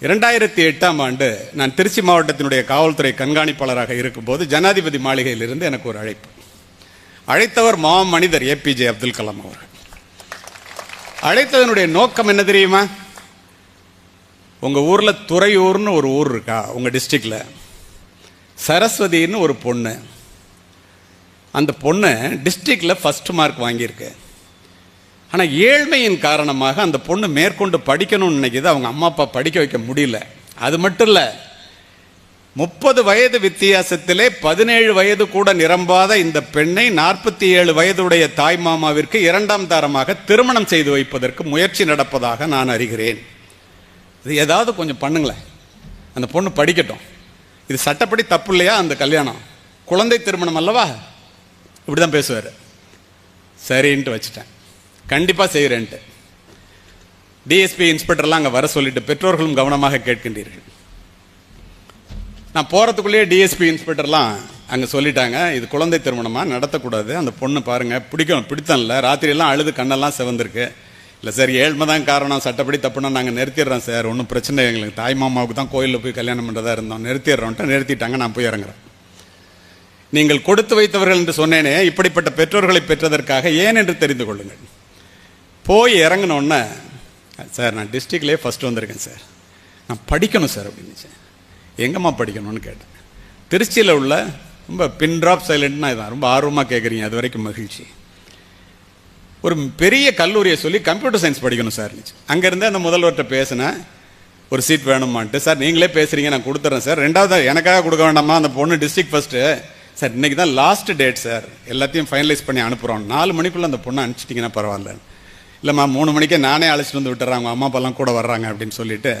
2008ஆம் ஆண்டு நான் திருச்சி மாவட்டத்தினுடைய காவல்துறை கண்காணிப்பாளராக இருக்கும்போது ஜனாதிபதி மாளிகையிலிருந்து எனக்கு ஒரு அழைப்பு. அழைத்தவர் மாமனிதர் APJ அப்துல் கலாம் அவர்கள். அழைத்ததனுடைய நோக்கம் என்ன தெரியுமா? உங்க ஊர்ல துறையூர்னு ஒரு ஊர் இருக்கா, உங்க டிஸ்ட்ரிக்ட்ல சரஸ்வதின்னு ஒரு பொண்ணு. அந்த பொண்ணு டிஸ்ட்ரிக்ட்ல ஃபர்ஸ்ட் மார்க் வாங்கியிருக்கு. ஆனால் ஏழ்மையின் காரணமாக அந்த பொண்ணு மேற்கொண்டு படிக்கணும்னு நினைக்கிது. அவங்க அம்மா அப்பா படிக்க வைக்க முடியல. அது மட்டும் இல்லை, 30 வயது வித்தியாசத்திலே 17 வயது கூட நிரம்பாத இந்த பெண்ணை 47 வயதுடைய தாய் மாமாவிற்கு 2ஆம் தாரமாக திருமணம் செய்து வைப்பதற்கு முயற்சி நடப்பதாக நான் அறிகிறேன். இது ஏதாவது கொஞ்சம் பண்ணுங்களேன், அந்த பொண்ணு படிக்கட்டும். இது சட்டப்படி தப்பு இல்லையா? அந்த கல்யாணம் குழந்தை திருமணம் அல்லவா? இப்படி தான் பேசுவார். சரின்ட்டு வச்சுட்டேன், கண்டிப்பாக செய்கிறேன்ட்டு. டிஎஸ்பி இன்ஸ்பெக்டர்லாம் அங்கே வர சொல்லிட்டு, பெற்றோர்களும் கவனமாக கேட்கின்றீர்கள். நான் போகிறதுக்குள்ளேயே டிஎஸ்பி இன்ஸ்பெக்டர்லாம் அங்கே சொல்லிட்டாங்க, இது குழந்தை திருமணமாக நடத்தக்கூடாது, அந்த பொண்ணு பாருங்கள் பிடித்தம் இல்லை, ராத்திரியெல்லாம் அழுது கண்ணெல்லாம் சிவந்திருக்கு. இல்லை சார், ஏழ்மை தான் காரணம், சட்டப்படி தப்புனா நாங்கள் நிறுத்திடுறோம் சார், ஒன்றும் பிரச்சனை எங்களுக்கு, தாய் மாமாவுக்கு தான் கோயிலில் போய் கல்யாணம் பண்ணுறதா இருந்தோம், நிறுத்திடுறோன்ட்டு நிறுத்திட்டாங்க. நான் போய் இறங்குறேன். நீங்கள் கொடுத்து வைத்தவர்கள் என்று சொன்னேனே, இப்படிப்பட்ட பெற்றோர்களை பெற்றதற்காக ஏன் என்று தெரிந்து கொள்ளுங்கள். போய் இறங்கினோன்னே, சார் நான் டிஸ்ட்ரிக்ட்லேயே ஃபஸ்ட்டு வந்திருக்கேன் சார், நான் படிக்கணும் சார் அப்படின்னு. எங்கம்மா படிக்கணும்னு கேட்டேன். திருச்சியில் உள்ள ரொம்ப பின் ட்ராப் சைலண்ட்னா இதான், ரொம்ப ஆர்வமாக கேட்குறீங்க, அது வரைக்கும் மகிழ்ச்சி. ஒரு பெரிய கல்லூரியை சொல்லி கம்ப்யூட்டர் சயின்ஸ் படிக்கணும் சார். அங்கேருந்து அந்த முதல்வர்கிட்ட பேசினேன், ஒரு சீட் வேணுமான்ட்டு. சார் நீங்களே பேசுகிறீங்க, நான் கொடுத்துட்றேன் சார். ரெண்டாவது எனக்காக கொடுக்க வேண்டாமா, அந்த பொண்ணு டிஸ்ட்ரிக்ட் ஃபஸ்ட்டு சார், இன்றைக்கி தான் லாஸ்ட் டேட் சார், எல்லாத்தையும் ஃபைனலைஸ் பண்ணி அனுப்புகிறோம், 4 மணிக்குள்ளே அந்த பொண்ணை அனுப்பிச்சிட்டிங்கன்னா பரவாயில்ல. இல்லைம்மா 3 மணிக்கே நானே அழைச்சிட்டு வந்து விட்டுறாங்க, அவங்க அம்மா அப்பாலாம் கூட வர்றாங்க அப்படின்னு சொல்லிட்டு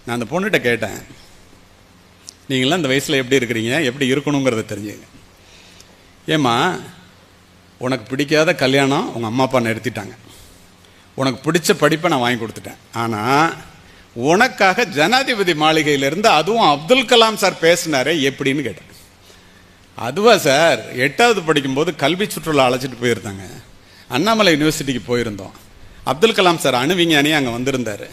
நான் அந்த பொண்ணுகிட்ட கேட்டேன், நீங்களாம் இந்த வயசில் எப்படி இருக்கிறீங்க, எப்படி இருக்கணுங்கிறத தெரிஞ்சுங்க. ஏம்மா, உனக்கு பிடிக்காத கல்யாணம் உங்கள் அம்மா அப்பா நிறுத்திட்டாங்க, உனக்கு பிடிச்ச படிப்பை நான் வாங்கி கொடுத்துட்டேன், ஆனால் உனக்காக ஜனாதிபதி மாளிகையிலேருந்து அதுவும் அப்துல் கலாம் சார் பேசினாரே எப்படின்னு கேட்டேன். அதுவா சார், 8வது படிக்கும்போது கல்வி சுற்றுலா அழைச்சிட்டு போயிருந்தாங்க, அண்ணாமலை யூனிவர்சிட்டிக்கு போயிருந்தோம், அப்துல் கலாம் சார் அணு விஞ்ஞானி அங்கே வந்திருந்தார்,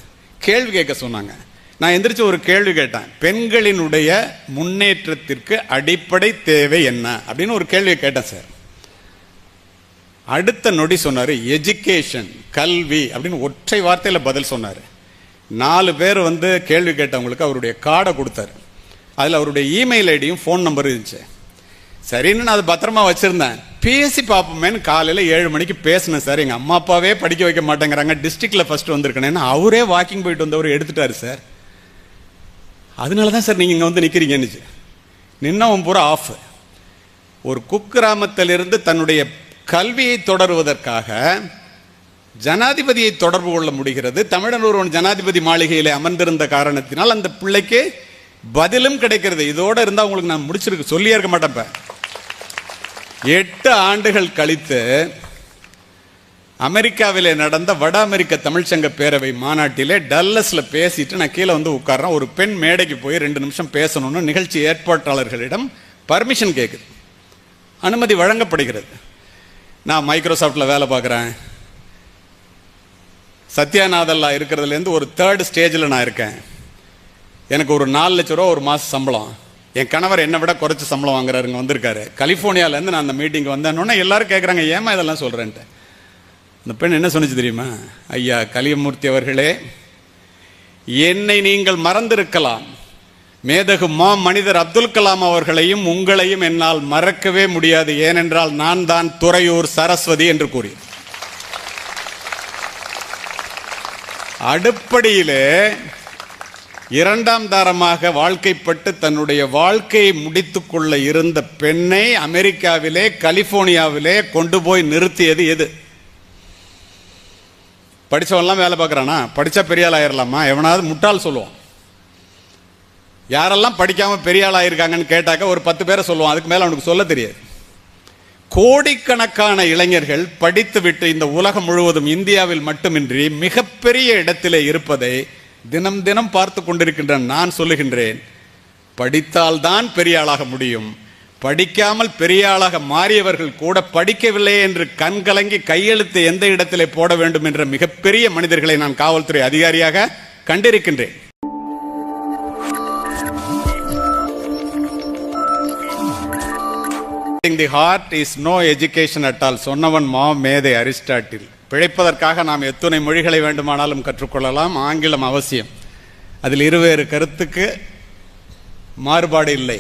கேள்வி கேட்க சொன்னாங்க. நான் எந்திரிச்சு ஒரு கேள்வி கேட்டேன், பெண்களினுடைய முன்னேற்றத்திற்கு அடிப்படை தேவை என்ன அப்படின்னு ஒரு கேள்வியை கேட்டேன் சார். அடுத்த நொடி சொன்னார், எஜுகேஷன், கல்வி அப்படின்னு ஒற்றை வார்த்தையில் பதில் சொன்னார். 4 பேர் வந்து கேள்வி கேட்டவங்களுக்கு அவருடைய கார்டை கொடுத்தாரு. அதில் அவருடைய இமெயில் ஐடியும் ஃபோன் நம்பர் இருந்துச்சு. சரின்னு நான் அதை பத்திரமா வச்சுருந்தேன். பேசி பார்ப்போமேன்னு காலையில் 7 மணிக்கு பேசினேன் சார். எங்கள் அம்மா அப்பாவே படிக்க வைக்க மாட்டேங்கிறாங்க, டிஸ்ட்ரிக்டில் ஃபஸ்ட்டு வந்திருக்கேன்னு அவரே வாக்கிங் போயிட்டு வந்தவர் எடுத்துட்டாரு சார். அதனால தான் சார் நீங்கள் இங்கே வந்து நிற்கிறீங்கன்னு. நின்னவன் பூரா ஆஃப். ஒரு குக்கிராமத்திலிருந்து தன்னுடைய கல்வியை தொடருவதற்காக ஜனாதிபதியை தொடர்பு கொள்ள முடிகிறது. தமிழன் ஒருவன் ஜனாதிபதி மாளிகையில் அமர்ந்திருந்த காரணத்தினால் அந்த பிள்ளைக்கு பதிலும் கிடைக்கிறது. இதோட இருந்தால் உங்களுக்கு நான் முடிச்சிருக்கு சொல்லியே இருக்க மாட்டேன். 8 ஆண்டுகள் கழித்து அமெரிக்காவிலே நடந்த வட அமெரிக்க தமிழ்ச்சங்க பேரவை மாநாட்டிலே டல்லஸ்ல பேசிட்டு நான் கீழே வந்து உட்கார்றேன். ஒரு பெண் மேடைக்கு போய் 2 நிமிஷம் பேசணும்னு நிகழ்ச்சி ஏற்பாட்டாளர்களிடம் பர்மிஷன் கேட்குது, அனுமதி வழங்கப்படுகிறது. நான் மைக்ரோசாஃப்டில் வேலை பார்க்குறேன், சத்யாநாதல்லா இருக்கிறதுலேருந்து ஒரு 3rd ஸ்டேஜில் நான் இருக்கேன். எனக்கு ஒரு 4 லட்ச ரூபா ஒரு மாதம் சம்பளம். என் கணவர் என்னை விட குறைச்சி சம்பளம் வாங்குறாருங்க, வந்திருக்காரு கலிஃபோர்னியாவிலேருந்து. நான் அந்த மீட்டிங் வந்தேன்னொன்னே எல்லாரும் கேட்குறாங்க, ஏமா இதெல்லாம் சொல்கிறேன்ட்டு. அந்த பெண் என்ன சொன்னிச்சு தெரியுமா? ஐயா கலியமூர்த்தி அவர்களே, என்னை நீங்கள் மறந்திருக்கலாம், மேதகு மனிதர் அப்துல் கலாம் அவர்களையும் உங்களையும் என்னால் மறக்கவே முடியாது, ஏனென்றால் நான் தான் துறையூர் சரஸ்வதி என்று கூறி அடுப்படியிலே 2ஆம் தாரமாக வாழ்க்கைப்பட்டு தன்னுடைய வாழ்க்கையை முடித்துக்கொள்ள இருந்த பெண்ணை அமெரிக்காவிலே கலிபோர்னியாவிலே கொண்டு போய் நிறுத்தியது எது? படித்தவன்லாம் வேலை பார்க்குறானா? படித்தா பெரிய ஆள் ஆயிடலாமா? எவனாவது முட்டாள் சொல்லுவான். யாரெல்லாம் படிக்காமல் பெரிய ஆள் ஆயிருக்காங்கன்னு கேட்டாக்க ஒரு 10 பேரை சொல்லுவான், அதுக்கு மேலே அவனுக்கு சொல்ல தெரியாது. கோடிக்கணக்கான இளைஞர்கள் படித்துவிட்டு இந்த உலகம் முழுவதும் இந்தியாவில் மட்டுமின்றி மிகப்பெரிய இடத்திலே இருப்பதை தினம் தினம் பார்த்து கொண்டிருக்கின்ற நான் சொல்லுகின்றேன், படித்தால்தான் பெரிய ஆளாக முடியும். படிக்காமல் பெரிய ஆளாக மாறியவர்கள் கூட படிக்கவில்லை என்று கண்கலங்கி கையெழுத்து எந்த இடத்திலே போட வேண்டும் என்ற மிகப்பெரிய மனிதர்களை நான் காவல்துறை அதிகாரியாக கண்டிருக்கின்றேன். The heart is no education at all சொன்னவன் மேதை அரிஸ்டாட்டில். பிழைப்பதற்காக நாம் எத்தனை மொழிகளை வேண்டுமானாலும் கற்றுக்கொள்ளலாம், ஆங்கிலம் அவசியம், அதில் இருவேறு கருத்துக்கு மாறுபாடு இல்லை.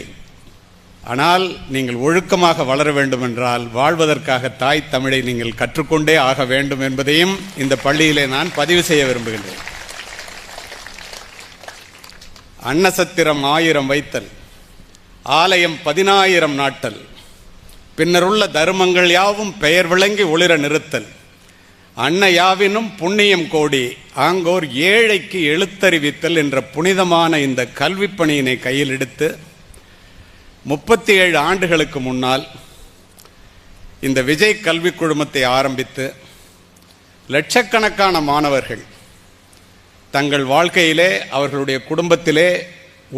ஆனால் நீங்கள் ஒழுக்கமாக வளர வேண்டும் என்றால் வாழ்வதற்காக தாய் தமிழை நீங்கள் கற்றுக்கொண்டே ஆக வேண்டும் என்பதையும் இந்த பள்ளியிலே நான் பதிவு செய்ய விரும்புகின்றேன். அன்னசத்திரம் 1000 வைத்தல், ஆலயம் 10,000 நாட்டல், பின்னருள்ள தருமங்கள் யாவும் பெயர் விளங்கி ஒளிர நிறுத்தல், அன்ன யாவினும் புண்ணியம் கோடி ஆங்கோர் ஏழைக்கு எழுத்தறிவித்தல் என்ற புனிதமான இந்த கல்விப் பணியினை கையில் எடுத்து 37 ஆண்டுகளுக்கு முன்னால் இந்த விஜய் கல்விக் குழுமத்தை ஆரம்பித்து லட்சக்கணக்கான மாணவர்கள் தங்கள் வாழ்க்கையிலே அவர்களுடைய குடும்பத்திலே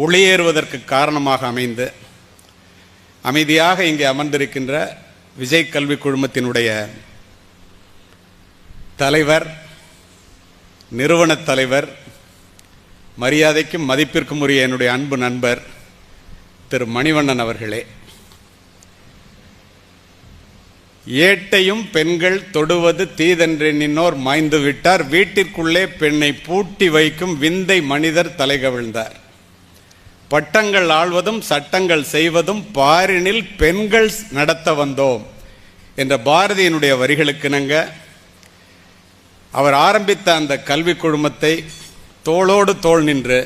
ஒளியேறுவதற்கு காரணமாக அமைந்து அமைதியாக இங்கே அமர்ந்திருக்கின்ற விஜய் கல்விக் குழுமத்தினுடைய தலைவர், நிறுவன தலைவர், மரியாதைக்கும் மதிப்பிற்கும் உரிய என்னுடைய அன்பு நண்பர் திரு மணிவண்ணன் அவர்களே, ஏட்டையும் பெண்கள் தொடுவது தீதென்றெண்ணினோர் மாய்ந்து விட்டார், வீட்டிற்குள்ளே பெண்ணை பூட்டி வைக்கும் விந்தை மனிதர் தலைகவிழ்ந்தார், பட்டங்கள் ஆள்வதும் சட்டங்கள் செய்வதும் பாரினில் பெண்கள் நடத்த வந்தோம் என்ற பாரதியினுடைய வரிகளுக்கிணங்க அவர் ஆரம்பித்த அந்த கல்விக் குழுமத்தை தோளோடு தோள் நின்று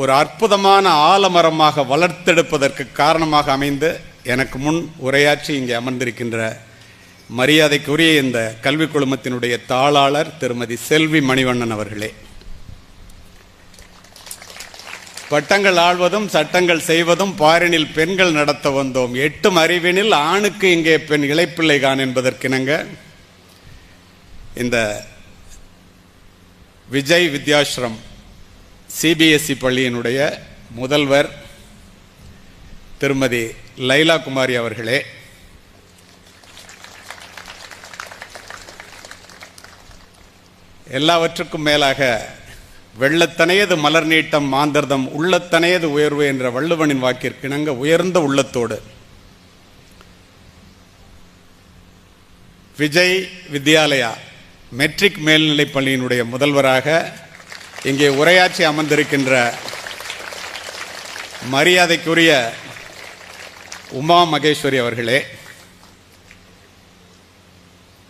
ஒரு அற்புதமான ஆலமரமாக வளர்த்தெடுப்பதற்கு காரணமாக அமைந்து எனக்கு முன் உரையாற்றி இங்கே அமர்ந்திருக்கின்ற மரியாதைக்குரிய இந்த கல்விக் குழுமத்தினுடைய தாளாளர் திருமதி செல்வி மணிவண்ணன் அவர்களே, பட்டங்கள் ஆள்வதும் சட்டங்கள் செய்வதும் பாரினில் பெண்கள் நடத்த வந்தோம், 8 அறிவினில் ஆணுக்கு இங்கே பெண் இளைப்பிள்ளை கான் என்பதற்கிணங்க இந்த விஜய் வித்யாஸ்ரம் சிபிஎஸ்இ பள்ளியினுடைய முதல்வர் திருமதி லைலா குமாரி அவர்களே, எல்லாவற்றுக்கும் மேலாக வெள்ளத்தனையது மலர் நீட்டம் மாந்தர்தம் உள்ளத்தனையது உயர்வு என்ற வள்ளுவனின் வாக்கிற்கிணங்க உயர்ந்த உள்ளத்தோடு விஜய் வித்யாலயா மெட்ரிக் மேல்நிலைப் பள்ளியினுடைய முதல்வராக இங்கே உரையாற்றி அமர்ந்திருக்கின்ற மரியாதைக்குரிய உமா மகேஸ்வரி அவர்களே,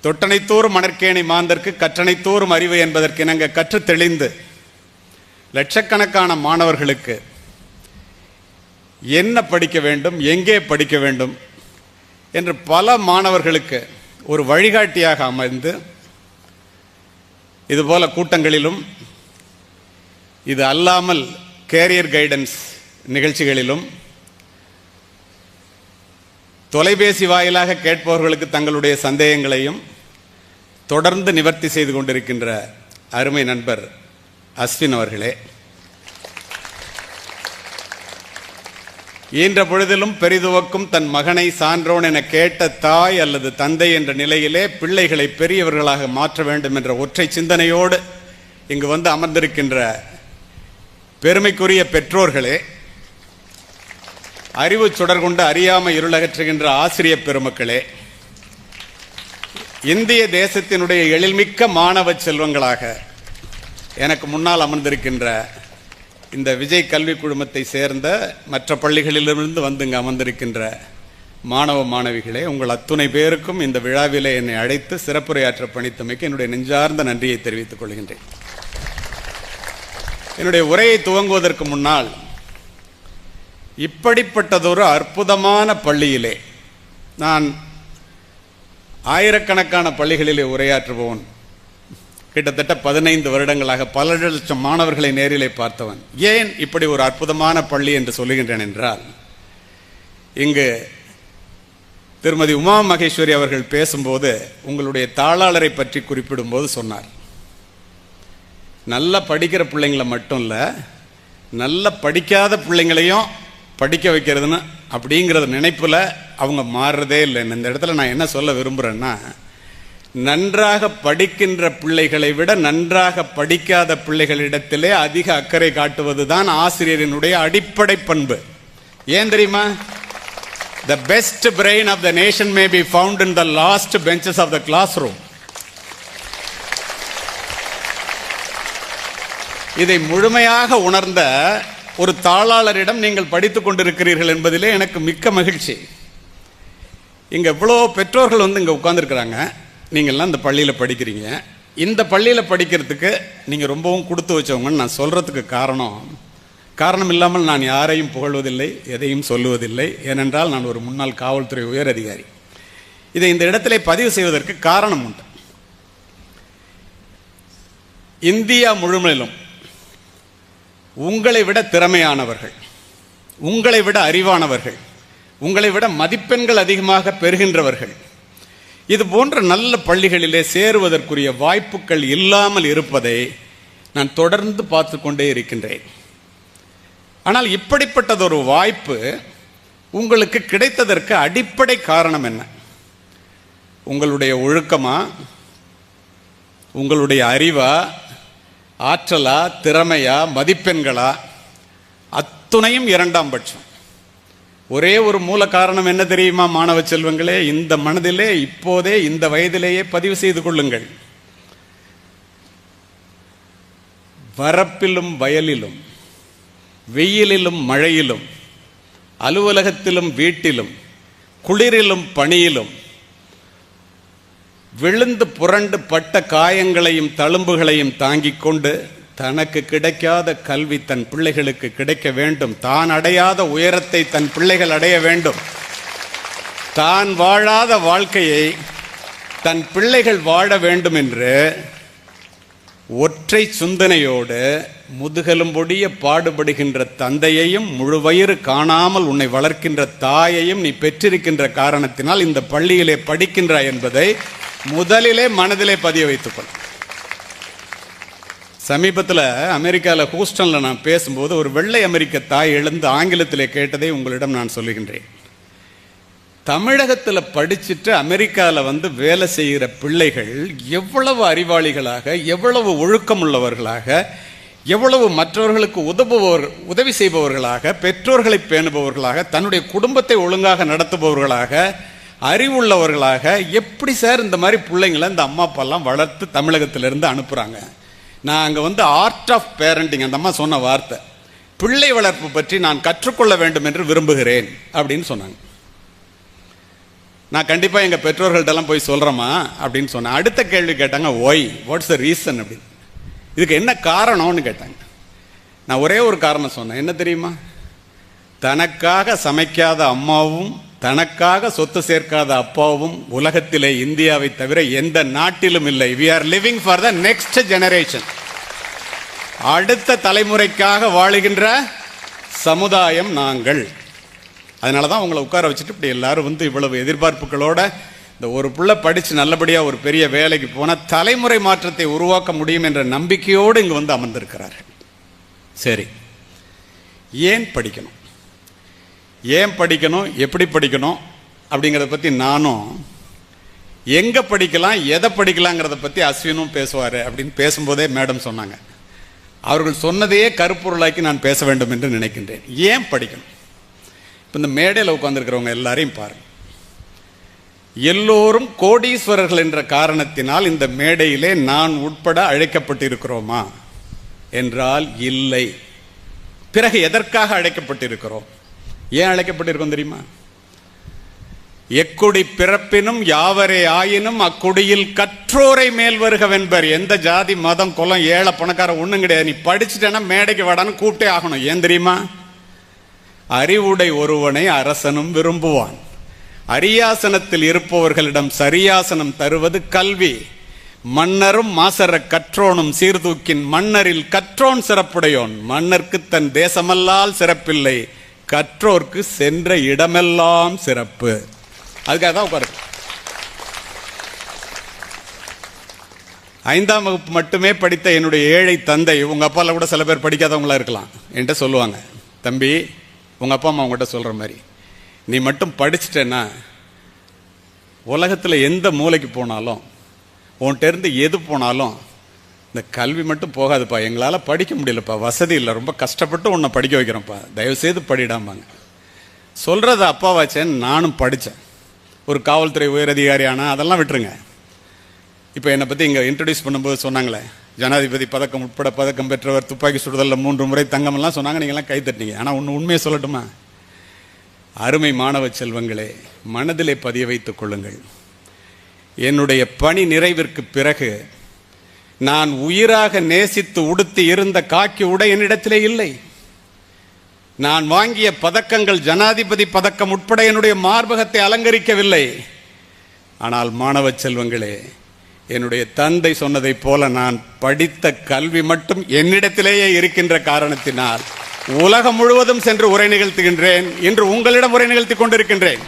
தொட்டனைத்தூர் மணற்கேணி மாந்தற்கு கற்றனைத்தூரும் அறிவு என்பதற்கிணங்க கற்று தெளிந்து லட்சக்கணக்கான மாணவர்களுக்கு என்ன படிக்க வேண்டும், எங்கே படிக்க வேண்டும் என்று பல மாணவர்களுக்கு ஒரு வழிகாட்டியாக அமைந்து இதுபோல கூட்டங்களிலும் இது அல்லாமல் கேரியர் கைடன்ஸ் நிகழ்ச்சிகளிலும் தொலைபேசி வாயிலாக கேட்பவர்களுக்கு தங்களுடைய சந்தேகங்களையும் தொடர்ந்து நிவர்த்தி செய்து கொண்டிருக்கின்ற அருமை நண்பர் அஸ்வின் அவர்களே, ஈன்ற பொழுதிலும் பெரிதுவக்கும் தன் மகனை சான்றோன் என கேட்ட தாய் அல்லது தந்தை என்ற நிலையிலே பிள்ளைகளை பெரியவர்களாக மாற்ற வேண்டும் என்ற ஒற்றை சிந்தனையோடு இங்கு வந்து அமர்ந்திருக்கின்ற பெருமைக்குரிய பெற்றோர்களே, அறிவு சுடர் கொண்டு அறியாமை இருளகற்றுகின்ற ஆசிரியர் பெருமக்களே, இந்திய தேசத்தினுடைய எழில்மிக்க மாணவ செல்வங்களாக எனக்கு முன்னால் அமர்ந்திருக்கின்ற இந்த விஜய் கல்விக் குழுமத்தை சேர்ந்த மற்ற பள்ளிகளிலிருந்து வந்து இங்கு அமர்ந்திருக்கின்ற மாணவ மாணவிகளே, உங்கள் அத்துணை பேருக்கும் இந்த விழாவிலே என்னை அழைத்து சிறப்புரையாற்ற பணித்தமைக்கு என்னுடைய நெஞ்சார்ந்த நன்றியை தெரிவித்துக் கொள்கின்றேன். என்னுடைய உரையை துவங்குவதற்கு முன்னால் இப்படிப்பட்டதொரு அற்புதமான பள்ளியிலே, நான் ஆயிரக்கணக்கான பள்ளிகளிலே உரையாற்றுபவன், கிட்டத்தட்ட 15 வருடங்களாக பல லட்சம் மாணவர்களை நேரிலே பார்த்தவன். ஏன் இப்படி ஒரு அற்புதமான பள்ளி என்று சொல்லுகின்றேன் என்றால், இங்கு திருமதி உமா மகேஸ்வரி அவர்கள் பேசும்போது உங்களுடைய தாளாளரை பற்றி குறிப்பிடும்போது சொன்னார், நல்லா படிக்கிற பிள்ளைங்களை மட்டும் இல்லை, நல்லா படிக்காத பிள்ளைங்களையும் படிக்க வைக்கிறதுன்னு அப்படிங்கிறது நினைப்பில் அவங்க மாறுறதே இல்லை. இந்த இடத்துல நான் என்ன சொல்ல விரும்புகிறேன்னா, நன்றாக படிக்கின்ற பிள்ளைகளை விட நன்றாக படிக்காத பிள்ளைகளிடத்திலே அதிக அக்கறை காட்டுவது தான் ஆசிரியரினுடைய அடிப்படை பண்பு. ஏன் தெரியுமா? The best brain of the nation may be found in the last benches of the classroom. இதை முழுமையாக உணர்ந்த ஒரு தாளாளரிடம் நீங்கள் படித்துக் கொண்டிருக்கிறீர்கள் என்பதிலே எனக்கு மிக்க மகிழ்ச்சி. இங்க இவ்வளோ பெற்றோர்கள் இங்க உட்கார்ந்துருக்கிறாங்க. நீங்கள்லாம் இந்த பள்ளியில் படிக்கிறீங்க. இந்த பள்ளியில் படிக்கிறதுக்கு நீங்கள் ரொம்பவும் கொடுத்து வச்சவங்கன்னு நான் சொல்றதுக்கு காரணம் இல்லாமல் நான் யாரையும் புகழ்வதில்லை, எதையும் சொல்லுவதில்லை. ஏனென்றால் நான் ஒரு முன்னாள் காவல்துறை உயர் அதிகாரி. இதை இந்த இடத்திலே பதிவு செய்வதற்கு காரணம் உண்டு. இந்தியா முழுமையிலும் உங்களை விட திறமையானவர்கள், உங்களை விட அறிவானவர்கள், உங்களை விட மதிப்பெண்கள் அதிகமாக பெறுகின்றவர்கள் இது போன்ற நல்ல பள்ளிகளிலே சேருவதற்குரிய வாய்ப்புகள் இல்லாமல் இருப்பதை நான் தொடர்ந்து பார்த்து கொண்டே இருக்கின்றேன். ஆனால் இப்படிப்பட்டதொரு வாய்ப்பு உங்களுக்கு கிடைத்ததற்கு அடிப்படை காரணம் என்ன? உங்களுடைய ஒழுக்கமா, உங்களுடைய அறிவா, ஆற்றலா, திறமையா, மதிப்பெண்களா? அத்துணையும் இரண்டாம் பட்சம். ஒரே ஒரு மூல காரணம் என்ன தெரியுமா மாணவ செல்வங்களே? இந்த மனதிலே இப்போதே இந்த வயதிலேயே பதிவு செய்து கொள்ளுங்கள். வரப்பிலும் வயலிலும், வெயிலிலும் மழையிலும், அலுவலகத்திலும் வீட்டிலும், குளிரிலும் பனியிலும் விழுந்து புரண்டு பட்ட காயங்களையும் தழும்புகளையும் தாங்கிக் கொண்டு தனக்கு கிடைக்காத கல்வி தன் பிள்ளைகளுக்கு கிடைக்க வேண்டும், தான் அடையாத உயரத்தை தன் பிள்ளைகள் அடைய வேண்டும், தான் வாழாத வாழ்க்கையை தன் பிள்ளைகள் வாழ வேண்டும் என்று ஒற்றை சிந்தனையோடு முதுகெலும்பொடிய பாடுபடுகின்ற தந்தையையும் முழுவயிறு காணாமல் உன்னை வளர்க்கின்ற தாயையும் நீ பெற்றிருக்கின்ற காரணத்தினால் இந்த பள்ளியிலே படிக்கின்றாய் என்பதை முதலிலே மனதிலே பதிய வைத்துக்கொள். சமீபத்தில் அமெரிக்காவில் ஹூஸ்டனில் நான் பேசும்போது ஒரு வெள்ளை அமெரிக்க தாய் எழுந்து ஆங்கிலத்திலே கேட்டதை உங்களிடம் நான் சொல்லுகின்றேன். தமிழகத்தில் படிச்சுட்டு அமெரிக்காவில் வேலை செய்கிற பிள்ளைகள் எவ்வளவு அறிவாளிகளாக, எவ்வளவு ஒழுக்கம் உள்ளவர்களாக, எவ்வளவு மற்றவர்களுக்கு உதவி செய்பவர்களாக, பெற்றோர்களை பேணுபவர்களாக, தன்னுடைய குடும்பத்தை ஒழுங்காக நடத்துபவர்களாக, அறிவுள்ளவர்களாக எப்படி சார் இந்த மாதிரி பிள்ளைங்களை இந்த அம்மா அப்பாலாம் வளர்த்து தமிழகத்திலிருந்து அனுப்புகிறாங்க? நான் அங்கே ஆர்ட் ஆஃப் பேரண்டிங், அந்த அம்மா சொன்ன வார்த்தை, பிள்ளை வளர்ப்பு பற்றி நான் கற்றுக்கொள்ள வேண்டும் என்று விரும்புகிறேன் அப்படின்னு சொன்னாங்க. நான் கண்டிப்பாக எங்கள் பெற்றோர்கள்ட்டெல்லாம் போய் சொல்கிறேம்மா அப்படின்னு சொன்னேன். அடுத்த கேள்வி கேட்டாங்க, ஒய், வாட்ஸ் த ரீசன் அப்படின்னு, இதுக்கு என்ன காரணம்னு கேட்டாங்க. நான் ஒரே ஒரு காரணம் சொன்னேன். என்ன தெரியுமா? தனக்காக சமைக்காத அம்மாவும் தனக்காக சொத்து சேர்க்காத அப்பாவும் உலகத்திலே இந்தியாவை தவிர எந்த நாட்டிலும் இல்லை. we are living for the next generation. அடுத்த தலைமுறைக்காக வாழுகின்ற சமுதாயம் நாங்கள். அதனால தான் உங்களை உட்கார வச்சுட்டு இப்படி எல்லாரும் இவ்வளவு எதிர்பார்ப்புகளோட இந்த ஒரு பிள்ளை படித்து நல்லபடியாக ஒரு பெரிய வேலைக்கு போனால் தலைமுறை மாற்றத்தை உருவாக்க முடியும் என்ற நம்பிக்கையோடு இங்கே அமர்ந்திருக்கிறார்கள். சரி, ஏன் படிக்கணும், ஏன் படிக்கணும், எப்படி படிக்கணும் அப்படிங்கிறத பற்றி நானும், எங்கே படிக்கலாம், எதை படிக்கலாங்கிறத பற்றி அஸ்வினும் பேசுவார் அப்படின்னு பேசும்போதே மேடம் சொன்னாங்க. அவர்கள் சொன்னதையே கருப்பொருளாக்கி நான் பேச வேண்டும் என்று நினைக்கின்றேன். ஏன் படிக்கணும்? இப்போ இந்த மேடையில் உட்கார்ந்துருக்கிறவங்க எல்லாரையும் பாருங்கள். எல்லோரும் கோடீஸ்வரர்கள் என்ற காரணத்தினால் இந்த மேடையிலே நான் உட்பட அழைக்கப்பட்டிருக்கிறோமா என்றால் இல்லை. பிறகு எதற்காக அழைக்கப்பட்டிருக்கிறோம்? ஏன் அழைக்கப்பட்டிருக்கோம் தெரியுமா? எக்குடி பிறப்பினும் யாவரே ஆயினும் அக்குடியில் கற்றோரை மேல் வருகவென்பர். எந்த ஜாதி மதம் குலம் ஏழை பணக்கார ஒன்றும் கிடையாது. நீ படிச்சுட்டேன்னா மேடைக்கு வாடான்னு கூப்பிட்டே ஆகணும். ஏன் தெரியுமா? அறிவுடை ஒருவனை அரசனும் விரும்புவான். அரியாசனத்தில் இருப்பவர்களிடம் சரியாசனம் தருவது கல்வி. மன்னரும் மாசற கற்றோனும் சீர்தூக்கின் மன்னரில் கற்றோன் சிறப்புடையோன். மன்னர்க்கு தன் தேசமல்லால் சிறப்பில்லை, கற்றோர்க்கு சென்ற இடமெல்லாம் சிறப்பு. அதுக்காக தான் உட்காரு. 5ஆம் வகுப்பு மட்டுமே படித்த என்னுடைய ஏழை தந்தை, உங்க அப்பால கூட சில பேர் படிக்காதவங்களா இருக்கலாம், என்கிட்ட சொல்லுவாங்க, தம்பி உங்க அப்பா அம்மா உங்ககிட்ட சொல்ற மாதிரி நீ மட்டும் படிச்சுட்டேன்னா உலகத்தில் எந்த மூலைக்கு போனாலும் உன்கிட்ட இருந்து எது போனாலும் இந்த கல்வி மட்டும் போகாதுப்பா, எங்களால் படிக்க முடியலப்பா, வசதி இல்லை, ரொம்ப கஷ்டப்பட்டு உன்னை படிக்க வைக்கிறோம்ப்பா, தயவுசெய்து படிடாமாங்க. சொல்றது அப்பாவாச்சேன்னு நானும் படித்தேன். ஒரு காவல்துறை உயரதிகாரி ஆனா அதெல்லாம் விட்டுருங்க. இப்போ என்னை பற்றி இங்கே இன்ட்ரடியூஸ் பண்ணும்போது சொன்னாங்களே, ஜனாதிபதி பதக்கம் உட்பட பதக்கம் பெற்றவர், துப்பாக்கி சுடுதலில் 3 முறை தங்கமெல்லாம் சொன்னாங்க. நீங்கள்லாம் கை தட்டினீங்க. ஆனால் ஒன்று உண்மையை சொல்லட்டுமா? அருமை மாணவ செல்வங்களே, மனதிலே பதிய வைத்துக் கொள்ளுங்கள். என்னுடைய பணி நிறைவிற்கு பிறகு நான் உயிராக நேசித்து உடுத்தி இருந்த காக்கி உடை என்னிடத்திலே இல்லை. நான் வாங்கிய பதக்கங்கள் ஜனாதிபதி பதக்கம் உட்பட என்னுடைய மார்பகத்தை அலங்கரிக்கவில்லை. ஆனால் மாணவ செல்வங்களே, என்னுடைய தந்தை சொன்னதைப் போல நான் படித்த கல்வி மட்டும் என்னிடத்திலேயே இருக்கின்ற காரணத்தினால் உலகம் முழுவதும் சென்று உரை நிகழ்த்துகின்றேன். இன்று உங்களிடம் உரை நிகழ்த்தி கொண்டிருக்கின்றேன்.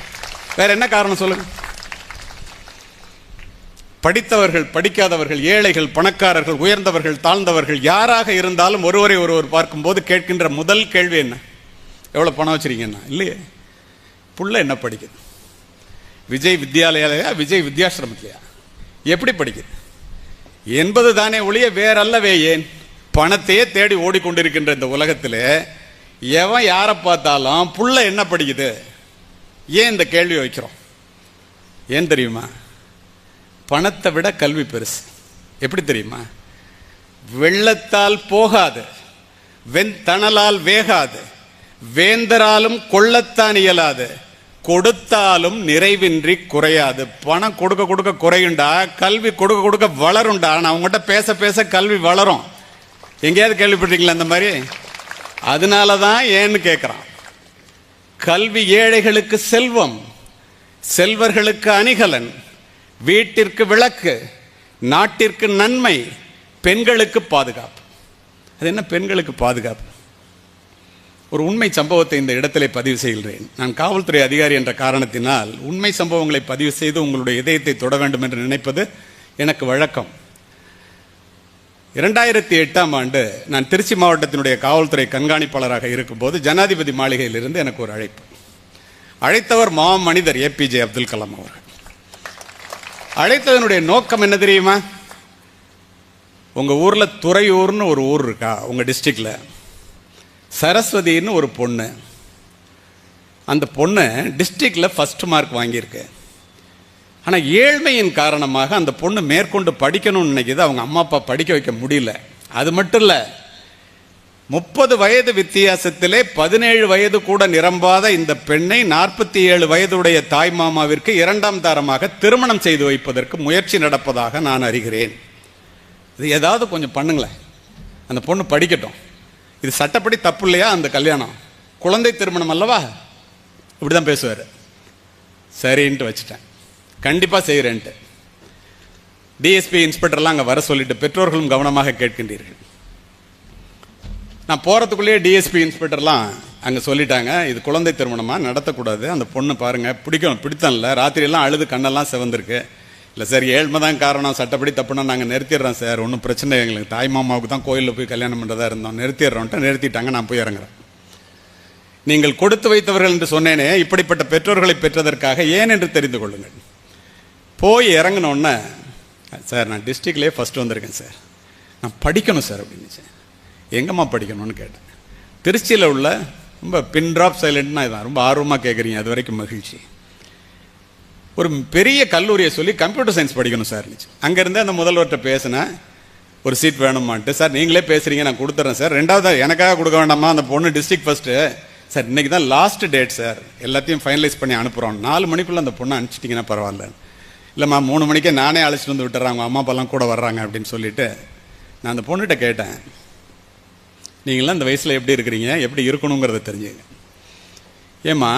வேற என்ன காரணம் சொல்லுங்க? படித்தவர்கள், படிக்காதவர்கள், ஏழைகள், பணக்காரர்கள், உயர்ந்தவர்கள், தாழ்ந்தவர்கள், யாராக இருந்தாலும் ஒருவரை ஒருவர் பார்க்கும்போது கேட்கின்ற முதல் கேள்வி என்ன? எவ்வளவு பணம் வச்சிருக்கீங்கன்னா? இல்லையே. புள்ள என்ன படிக்குது? விஜய் வித்யாலயா, விஜய் வித்யாசிரமத்திலையா? எப்படி படிக்குது என்பது தானே ஒழிய வேறல்லவே. ஏன்? பணத்தையே தேடி ஓடிக்கொண்டிருக்கின்ற இந்த உலகத்தில் எவன் யாரை பார்த்தாலும் புள்ள என்ன படிக்குது, ஏன் இந்த கேள்வி வைக்கிறோம்? ஏன் தெரியுமா? பணத்தை விட கல்வி பெருசு. எப்படி தெரியுமா? வெள்ளத்தால் போகாது, வெண்தணலால் வேகாது, வேந்தராலும் கொள்ளத்தான் இயலாது, கொடுத்தாலும் நிறைவின்றி குறையாது. பணம் கொடுக்க கொடுக்க குறையுண்டா, கல்வி கொடுக்க கொடுக்க வளருண்டா. நான் அவங்ககிட்ட பேச பேச கல்வி வளரும். எங்கேயாவது கேள்விப்பட்டீங்களா அந்த மாதிரி? அதனால தான் ஏன்னு கேட்குறான். கல்வி ஏழைகளுக்கு செல்வம், செல்வர்களுக்கு அணிகலன், வீட்டிற்கு விளக்கு, நாட்டிற்கு நன்மை, பெண்களுக்கு பாதுகாப்பு. அது என்ன பெண்களுக்கு பாதுகாப்பு? ஒரு உண்மை சம்பவத்தை இந்த இடத்திலே பதிவு செய்கிறேன். நான் காவல்துறை அதிகாரி என்ற காரணத்தினால் உண்மை சம்பவங்களை பதிவு செய்து உங்களுடைய இதயத்தை தொட வேண்டும் என்று நினைப்பது எனக்கு வழக்கம். 2008ஆம் ஆண்டு நான் திருச்சி மாவட்டத்தினுடைய காவல்துறை கண்காணிப்பாளராக இருக்கும்போது ஜனாதிபதி மாளிகையிலிருந்து எனக்கு ஒரு அழைப்பு. அழைத்தவர் மனிதர் APJ அப்துல் கலாம் அவர்கள். அழைத்ததனுடைய நோக்கம் என்ன தெரியுமா? உங்க ஊர்ல துறையூர்னு ஒரு ஊர் இருக்கா, உங்க டிஸ்ட்ரிக்ட்ல சரஸ்வதின்னு ஒரு பொண்ணு. அந்த பொண்ணு டிஸ்ட்ரிக்ட்ல ஃபர்ஸ்ட் மார்க் வாங்கியிருக்கு. ஆனால் ஏழ்மையின் காரணமாக அந்த பொண்ணு மேற்கொண்டு படிக்கணும்னு நினைக்கிது. அவங்க அம்மா அப்பா படிக்க வைக்க முடியல. அது மட்டும் இல்லை, 30 வயது வித்தியாசத்திலே 17 வயது கூட நிரம்பாத இந்த பெண்ணை 47 வயதுடைய தாய் மாமாவிற்கு 2ஆம் தாரமாக திருமணம் செய்து வைப்பதற்கு முயற்சி நடப்பதாக நான் அறிகிறேன். இது ஏதாவது கொஞ்சம் பண்ணுங்களேன், அந்த பொண்ணு படிக்கட்டும். இது சட்டப்படி தப்பு இல்லையா? அந்த கல்யாணம் குழந்தை திருமணம் அல்லவா? இப்படிதான் பேசுவார். சரின்ட்டு வச்சுட்டேன், கண்டிப்பா செய்கிறேன்ட்டு. டிஎஸ்பி இன்ஸ்பெக்டர்லாம் அங்கே வர சொல்லிட்டு, பெற்றோர்களும் கவனமாக கேட்கின்றீர்கள். நான் போகிறதுக்குள்ளேயே டிஎஸ்பி இன்ஸ்பெக்டர்லாம் அங்கே சொல்லிட்டாங்க, இது குழந்தை திருமணமாக நடத்தக்கூடாது, அந்த பொண்ணு பாருங்க பிடித்தம்ல, ராத்திரியெல்லாம் அழுது கண்ணெல்லாம் செவந்திருக்கு. இல்லை சார், ஏழ்மை தான் காரணம், சட்டப்படி தப்புனா நாங்கள் நிறுத்திடுறோம் சார், ஒன்றும் பிரச்சனை எங்களுக்கு, தாய் மாமாவுக்கு தான் கோயிலில் போய் கல்யாணம் பண்ணுறதா இருந்தோம், நிறுத்திடுறோன்ட்டு நிறுத்திட்டாங்க. நான் போய் இறங்குறேன். நீங்கள் கொடுத்து வைத்தவர்கள் என்று சொன்னேனே, இப்படிப்பட்ட பெற்றோர்களை பெற்றதற்காக ஏன் என்று தெரிந்து கொள்ளுங்கள். போய் இறங்கினோன்னே, சார் நான் டிஸ்ட்ரிக்ட்லேயே ஃபஸ்ட்டு வந்திருக்கேன் சார், நான் படிக்கணும் சார் அப்படின்னு. எங்கம்மா படிக்கணும்னு கேட்டேன். திருச்சியில் உள்ள ரொம்ப பின் ட்ராப் சைலண்ட்னா இதான், ரொம்ப ஆர்வமாக கேட்குறீங்க, அது வரைக்கும் மகிழ்ச்சி. ஒரு பெரிய கல்லூரியை சொல்லி கம்ப்யூட்டர் சயின்ஸ் படிக்கணும் சார். அங்கேருந்து அந்த முதல்வர்கிட்ட பேசினேன், ஒரு சீட் வேணுமான்ட்டு. சார் நீங்களே பேசுகிறீங்க, நான் கொடுத்துட்றேன் சார். ரெண்டாவது எனக்காக கொடுக்க வேண்டாமா, அந்த பொண்ணு டிஸ்ட்ரிக்ட் ஃபஸ்ட்டு சார், இன்றைக்கி தான் லாஸ்ட் டேட் சார், எல்லாத்தையும் ஃபைனலைஸ் பண்ணி அனுப்புகிறோம், 4 மணிக்குள்ளே அந்த பொண்ணை அனுப்பிச்சிட்டிங்கன்னா பரவாயில்ல. இல்லைம்மா 3 மணிக்கே நானே அழைச்சிட்டு வந்து விட்டுறாங்க, அம்மா அப்பாலாம் கூட வர்றாங்க அப்படின்னு சொல்லிட்டு நான் அந்த பொண்ணுகிட்ட கேட்டேன், நீங்களாம் இந்த வயசில் எப்படி இருக்கிறீங்க, எப்படி இருக்கணுங்கிறத தெரிஞ்சுங்க. ஏம்மா,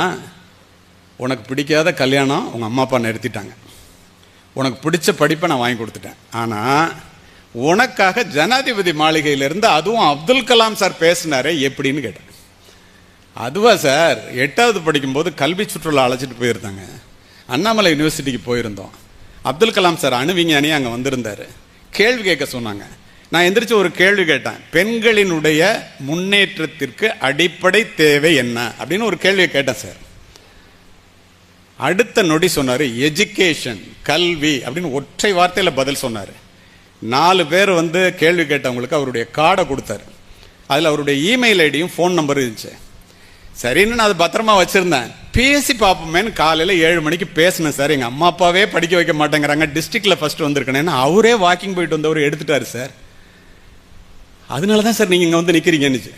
உனக்கு பிடிக்காத கல்யாணம் உங்கள் அம்மா அப்பா நிறுத்திட்டாங்க, உனக்கு பிடிச்ச படிப்பை நான் வாங்கி கொடுத்துட்டேன், ஆனால் உனக்காக ஜனாதிபதி மாளிகையிலிருந்து அதுவும் அப்துல் கலாம் சார் பேசினாரே எப்படின்னு கேட்டேன். அதுவா சார், 8வது படிக்கும்போது கல்வி சுற்றுலா அழைச்சிட்டு போயிருந்தாங்க, அண்ணாமலை யூனிவர்சிட்டிக்கு போயிருந்தோம், அப்துல் கலாம் சார் அணுவிஞ்ஞானி அங்கே வந்திருந்தார், கேள்வி கேட்க சொன்னாங்க. நான் எந்திரிச்சு ஒரு கேள்வி கேட்டேன், பெண்களினுடைய முன்னேற்றத்திற்கு அடிப்படை தேவை என்ன அப்படின்னு ஒரு கேள்வியை கேட்டேன் சார். அடுத்த நொடி சொன்னார், எஜுகேஷன், கல்வி அப்படின்னு ஒற்றை வார்த்தையில் பதில் சொன்னார். 4 பேர் வந்து கேள்வி கேட்டவங்களுக்கு அவருடைய கார்டை கொடுத்தாரு. அதில் அவருடைய இமெயில் ஐடியும் ஃபோன் நம்பரும் இருந்துச்சு. சரின்னு நான் அது பத்திரமா வச்சிருந்தேன். பேசி பார்ப்போமேன்னு காலையில் 7 மணிக்கு பேசினேன் சார். எங்கள் அம்மா அப்பாவே படிக்க வைக்க மாட்டேங்கிறாங்க, டிஸ்ட்ரிக்டில் ஃபர்ஸ்ட் வந்திருக்கேன்னு அவரே வாக்கிங் போயிட்டு வந்தவர் எடுத்துட்டாரு சார். அதனால தான் சார் நீங்கள் இங்கே வந்து நிற்கிறீங்கன்னு.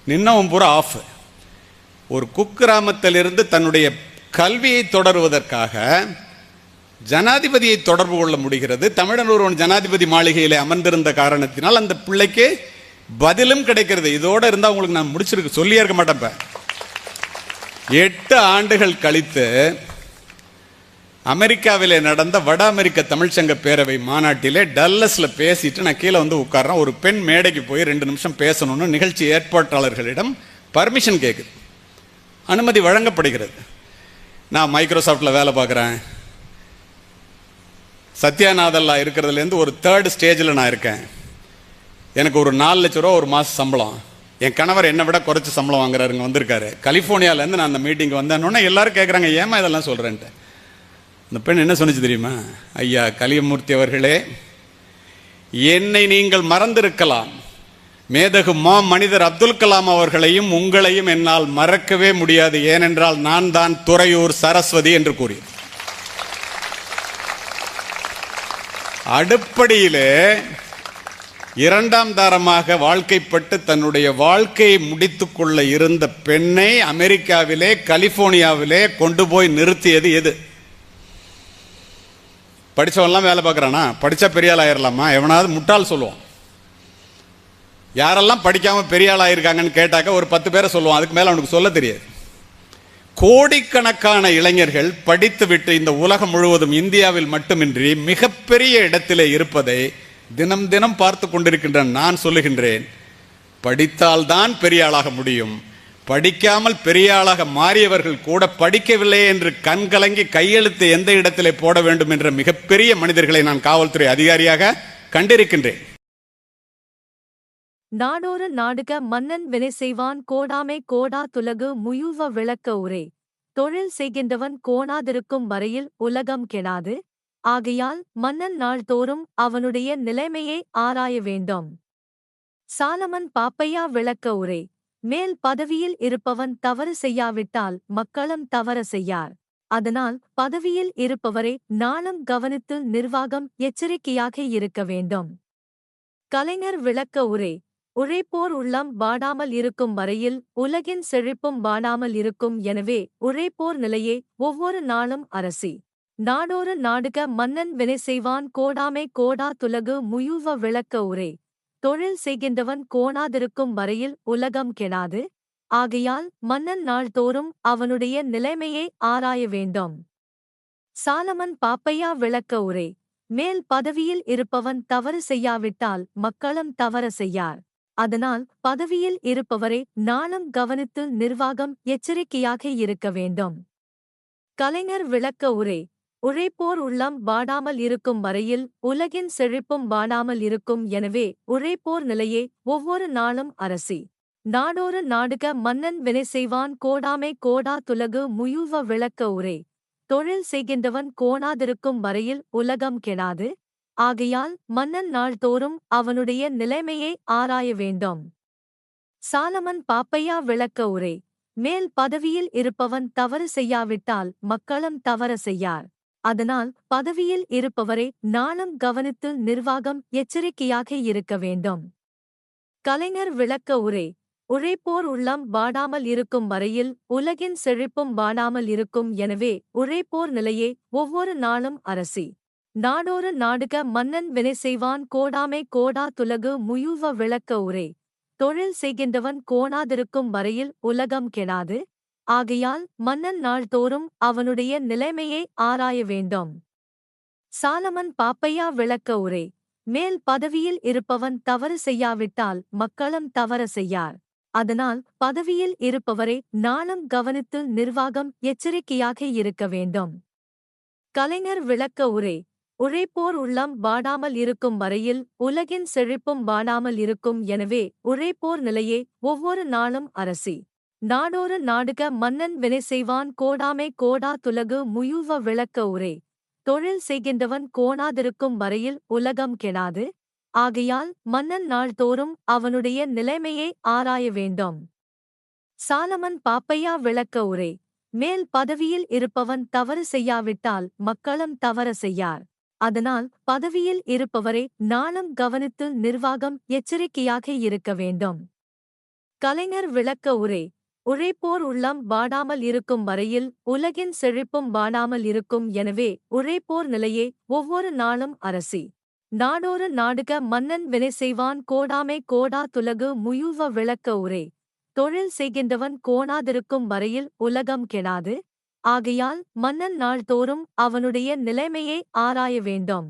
நின்னவன் பூரா ஆஃப். ஒரு குக்கிராமத்திலிருந்து தன்னுடைய கல்வியை தொடருவதற்காக ஜனாதிபதியை தொடர்பு கொள்ள முடிகிறது. தமிழன் ஒருவன் ஜனாதிபதி மாளிகையில் அமர்ந்திருந்த காரணத்தினால் அந்த பிள்ளைக்கு பதிலும் கிடைக்கிறது. இதோட இருந்தால் உங்களுக்கு நான் முடிச்சிருக்கு சொல்லியே இருக்க மாட்டேன். 8 ஆண்டுகள் கழித்து அமெரிக்காவிலே நடந்த வட அமெரிக்க தமிழ்ச்சங்க பேரவை மாநாட்டிலே டல்லஸ்ல பேசிட்டு நான் கீழே வந்து உட்கார்றேன். ஒரு பெண் மேடைக்கு போய் 2 நிமிஷம் பேசணும்னு நிகழ்ச்சி ஏற்பாட்டாளர்களிடம் பர்மிஷன் கேட்குது. அனுமதி வழங்கப்படுகிறது. நான் மைக்ரோசாஃப்டில் வேலை பார்க்குறேன். சத்யாநாதல்லா இருக்கிறதுலேருந்து ஒரு 3rd ஸ்டேஜில் நான் இருக்கேன். எனக்கு ஒரு 4 லட்ச ரூபா ஒரு மாதம் சம்பளம். என் கணவர் என்னை விட குறைச்சி சம்பளம் வாங்குறாருங்க, வந்திருக்காரு கலிஃபோர்னியாவிலேருந்து. நான் அந்த மீட்டிங் வந்தேன்னொன்னே எல்லாரும் கேட்குறாங்க ஏமா இதெல்லாம் சொல்கிறேன்ட்டு. அந்த பெண் என்ன சொன்னிச்சு தெரியுமா? ஐயா கலியமூர்த்தி அவர்களே, என்னை நீங்கள் மறந்திருக்கலாம், மேதகு மனிதர் அப்துல் கலாம் அவர்களையும் உங்களையும் என்னால் மறக்கவே முடியாது. ஏனென்றால் நான் தான் துறையூர் சரஸ்வதி என்று கூறி அடுப்படியிலே 2ஆம் தாரமாக வாழ்க்கைப்பட்டு தன்னுடைய வாழ்க்கையை முடித்துக் கொள்ள இருந்த பெண்ணை அமெரிக்காவிலே கலிபோர்னியாவிலே கொண்டு போய் நிறுத்தியது எது? படிச்சவன்லாம் வேலை பார்க்கறானா? படிச்சா பெரிய ஆள் ஆயிரலாமா? எவனாவது முட்டாள் சொல்லுவான். யாரெல்லாம் படிக்காம பெரிய ஆள் ஆயிருக்காங்கன்னு கேட்டாக்க ஒரு 10 பேரை சொல்லுவான். அதுக்கு மேல அவனுக்கு சொல்ல தெரியாது. கோடிக்கணக்கான இளைஞர்கள் படித்துவிட்டு இந்த உலகம் முழுவதும் இந்தியாவில் மட்டுமின்றி மிகப்பெரிய இடத்திலே இருப்பதை தினம் தினம் பார்த்து கொண்டிருக்கின்ற நான் சொல்லுகின்றேன், படித்தால்தான் பெரிய ஆளாக முடியும். படிக்காமல் பெரிய ஆளாக மாறியவர்கள் கூட படிக்கவில்லை என்று கண்கலங்கி கையெழுத்து எந்த இடத்திலே போட வேண்டும் என்ற மிகப்பெரிய மனிதர்களை நான் காவல்துறை அதிகாரியாக கண்டிருக்கின்றேன். நாடோறு நாடுக மன்னன் வினை செய்வான் கோடாமை கோடா துலகு முயுவ விளக்க உரை. தொழில் செய்கின்றவன் கோணாதிருக்கும் வரையில் உலகம் கெடாது. ஆகையால் மன்னன் நாள்தோறும் அவனுடைய நிலைமையை ஆராய வேண்டும். சாலமன் பாப்பையா விளக்க உரை. மேல் பதவியில் இருப்பவன் தவறு செய்யாவிட்டால் மக்களும் தவற செய்யார். அதனால் பதவியில் இருப்பவரை நாளும் கவனித்து நிர்வாகம் எச்சரிக்கையாக இருக்க வேண்டும். கலைஞர் விளக்க உரை. உழைப்போர் உள்ளம் வாடாமல் இருக்கும் வரையில் உலகின் செழிப்பும் வாடாமல் இருக்கும். எனவே உழைப்போர் நிலையே ஒவ்வொரு நாளும் அரசி. நாடோறு நாடுக மன்னன் வினை செய்வான் கோடாமை கோடா துலகு முயுவ விளக்க உரை. தொழில் செய்கின்றவன் கோணாதிருக்கும் வரையில் உலகம் கெடாது. ஆகையால் மன்னன் நாள்தோறும் அவனுடைய நிலைமையை ஆராய வேண்டும். சாலமன் பாப்பையா விளக்க உரை. மேல் பதவியில் இருப்பவன் தவறு செய்யாவிட்டால் மக்களும் தவற செய்யார். அதனால் பதவியில் இருப்பவரை நாளும் கவனித்து நிர்வாகம் எச்சரிக்கையாக இருக்க வேண்டும். கலைஞர் விளக்க உரை. உழைப்போர் உள்ளம் வாடாமல் இருக்கும் வரையில் உலகின் செழிப்பும் வாடாமல் இருக்கும். எனவே உழைப்போர் நிலையே ஒவ்வொரு நாளும் அரசி. நாடோறு நாடுக மன்னன் வினை செய்வான் கோடாமை கோடா துலகு முயுவ விளக்க உரை. தொழில் செய்கின்றவன் கோணாதிருக்கும் வரையில் உலகம் கெடாது. ஆகையால் மன்னன் நாள்தோறும் அவனுடைய நிலைமையை ஆராய வேண்டும். சாலமன் பாப்பையா விளக்க உரை. மேல் பதவியில் இருப்பவன் தவறு செய்யாவிட்டால் மக்களும் தவற செய்யார். அதனால் பதவியில் இருப்பவரை நாளும் கவனித்து நிர்வாகம் எச்சரிக்கையாக இருக்க வேண்டும். கலைஞர் விளக்க உரை. உழைப்போர் உள்ளம் வாடாமல் இருக்கும் வரையில் உலகின் செழிப்பும் வாடாமல் இருக்கும். எனவே உழைப்போர் நிலையே ஒவ்வொரு நாளும் அரசி. நாடோறு நாடுக மன்னன் வினை செய்வான் கோடாமை கோடா துலகு முயுவ விளக்க உரை. தொழில் செய்கின்றவன் கோணாதிருக்கும் வரையில் உலகம் கெடாது. ஆகையால் மன்னன் நாள்தோறும் அவனுடைய நிலைமையை ஆராய வேண்டும். சாலமன் பாப்பையா விளக்க உரை. மேல் பதவியில் இருப்பவன் தவறு செய்யாவிட்டால் மக்களும் தவற செய்யார். அதனால் பதவியில் இருப்பவரை நாளும் கவனித்து நிர்வாகம் எச்சரிக்கையாக இருக்க வேண்டும். கலைஞர் விளக்க உரை. உழைப்போர் உள்ளம் வாடாமல் இருக்கும் வரையில் உலகின் செழிப்பும் வாடாமல் இருக்கும். எனவே உழைப்போர் நிலையே ஒவ்வொரு நாளும் அரசி. நாடோறு நாடுக மன்னன் வினை செய்வான் கோடாமை கோடா துலகு முயுவ விளக்க உரை. தொழில் செய்கின்றவன் கோணாதிருக்கும் வரையில் உலகம் கெடாது. ஆகையால் மன்னன் நாள்தோறும் அவனுடைய நிலைமையை ஆராய வேண்டும். சாலமன் பாப்பையா விளக்க உரை. மேல் பதவியில் இருப்பவன் தவறு செய்யாவிட்டால் மக்களும் தவற செய்யார். அதனால் பதவியில் இருப்பவரை நாளும் கவனித்து நிர்வாகம் எச்சரிக்கையாக இருக்க வேண்டும். கலைஞர் விளக்க உரை. உழைப்போர் உள்ளம் வாடாமல் இருக்கும் வரையில் உலகின் செழிப்பும் வாடாமல் இருக்கும். எனவே உழைப்போர் நிலையே ஒவ்வொரு நாளும் அரசி. நாடோறு நாடுக மன்னன் வினை செய்வான் கோடாமை கோடா துலகு முயுவ விளக்க உரை. தொழில் செய்கின்றவன் கோணாதிருக்கும் வரையில் உலகம் கெடாது. ஆகையால் மன்னன் நாள்தோறும் அவனுடைய நிலைமையை ஆராய வேண்டும்.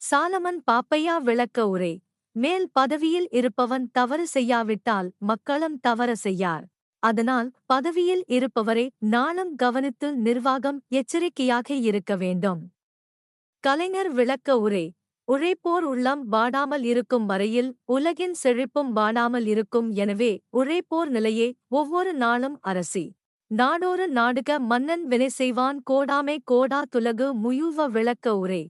சாலமன் பாப்பையா விளக்க உரை. மேல் பதவியில் இருப்பவன் தவறு செய்யாவிட்டால் மக்களும் தவற செய்யார். அதனால் பதவியில் இருப்பவரை நாளும் கவனித்து நிர்வாகம் எச்சரிக்கையாக இருக்க வேண்டும். கலைஞர் விளக்க உரை. உழைப்போர் உள்ளம் வாடாமல் இருக்கும் வரையில் உலகின் செழிப்பும் வாடாமல் இருக்கும். எனவே உழைப்போர் நிலையே ஒவ்வொரு நாளும் அரசி. நாடோறு நாடுக மன்னன் வினை செய்வான் கோடாமை கோடா துலகு முயுவ விளக்க உரை.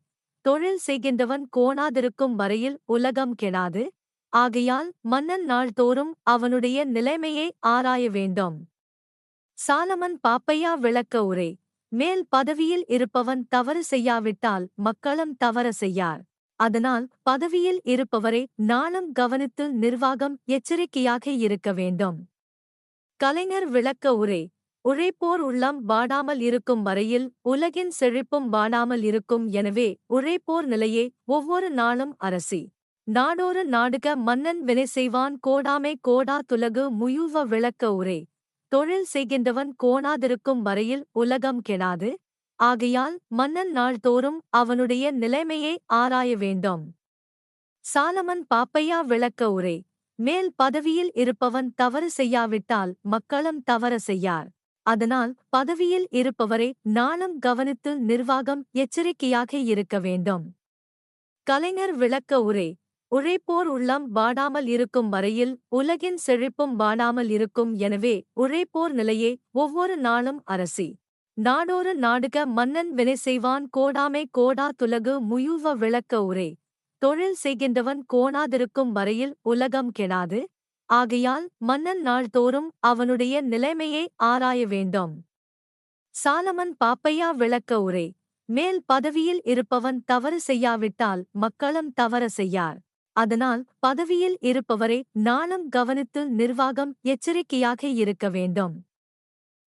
தொழில் செய்கின்றவன் கோணாதிருக்கும் வரையில் உலகம் கெடாது. ஆகையால் மன்னன் நாள்தோறும் அவனுடைய நிலைமையை ஆராய வேண்டும். சாலமன் பாப்பையா விளக்க உரை. மேல் பதவியில் இருப்பவன் தவறு செய்யாவிட்டால் மக்களும் தவற செய்யார். அதனால் பதவியில் இருப்பவரை நாளும் கவனித்து நிர்வாகம் எச்சரிக்கையாக இருக்க வேண்டும். கலைஞர் விளக்க உரை. உழைப்போர் உள்ளம் வாடாமல் இருக்கும் வரையில் உலகின் செழிப்பும் வாடாமல் இருக்கும். எனவே உழைப்போர் நிலையே ஒவ்வொரு நாளும் அரசி. நாடோறு நாடுக மன்னன் வினை செய்வான் கோடாமை கோடா துலகு முயுவ விளக்க உரை. தொழில் செய்கின்றவன் கோணாதிருக்கும் வரையில் உலகம் கெடாது. ஆகையால் மன்னன் நாள்தோறும் அவனுடைய நிலைமையை ஆராய வேண்டும். சாலமன் பாப்பையா விளக்க உரை. மேல் பதவியில் இருப்பவன் தவறு செய்யாவிட்டால் மக்களும் தவற செய்யார். அதனால் பதவியில் இருப்பவரை நாளும் கவனித்து நிர்வாகம் எச்சரிக்கையாக இருக்க வேண்டும். கலைஞர் விளக்க உரை. உழைப்போர் உள்ளம் வாடாமல் இருக்கும் வரையில் உலகின் செழிப்பும் வாடாமல் இருக்கும். எனவே உழைப்போர் நிலையே ஒவ்வொரு நாளும் அரசி. நாடோறு நாடுக மன்னன் வினை செய்வான் கோடாமை கோடா துலகு முயுவ விளக்க உரை. தொழில் செய்கின்றவன் கோணாதிருக்கும் வரையில் உலகம் கெடாது. ஆகையால் மன்னன் நாள்தோறும் அவனுடைய நிலைமையை ஆராய வேண்டும். சாலமன் பாப்பையா விளக்க உரை. மேல் பதவியில் இருப்பவன் தவறு செய்யாவிட்டால் மக்களும் தவற செய்யார். அதனால் பதவியில் இருப்பவரை நாளும் கவனித்து நிர்வாகம் எச்சரிக்கையாக இருக்க வேண்டும்.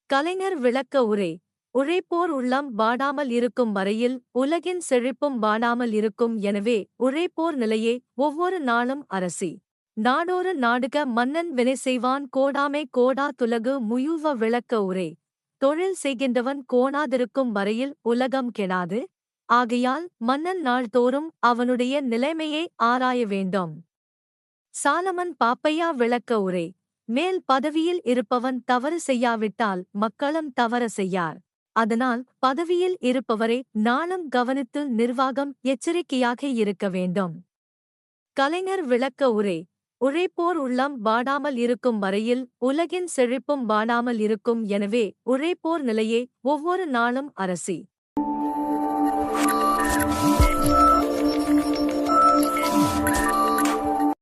கலைஞர் விளக்க உரை. உழைப்போர் உள்ளம் வாடாமல் இருக்கும் வரையில் உலகின் செழிப்பும் வாடாமல் இருக்கும். எனவே உழைப்போர் நிலையே ஒவ்வொரு நாளும் அரசி. நாடோறு நாடுக மன்னன் வினை செய்வான் கோடாமை கோடா துலகு முயுவ விளக்க உரை. தொழில் செய்கின்றவன் கோணாதிருக்கும் வரையில் உலகம் கெடாது. ஆகையால் மன்னன் நாள்தோறும் அவனுடைய நிலைமையை ஆராய வேண்டும். சாலமன் பாப்பையா விளக்க உரை. மேல் பதவியில் இருப்பவன் தவறு செய்யாவிட்டால் மக்களும் தவற செய்யார். அதனால் பதவியில் இருப்பவரை நாளும் கவனித்து நிர்வாகம் எச்சரிக்கையாக இருக்க வேண்டும். கலைஞர் விளக்க உரை. உழைப்போர் உள்ளம் வாடாமல் இருக்கும் வரையில் உலகின் செழிப்பும் வாடாமல் இருக்கும். எனவே உழைப்போர் நிலையே ஒவ்வொரு நாளும் அரசி.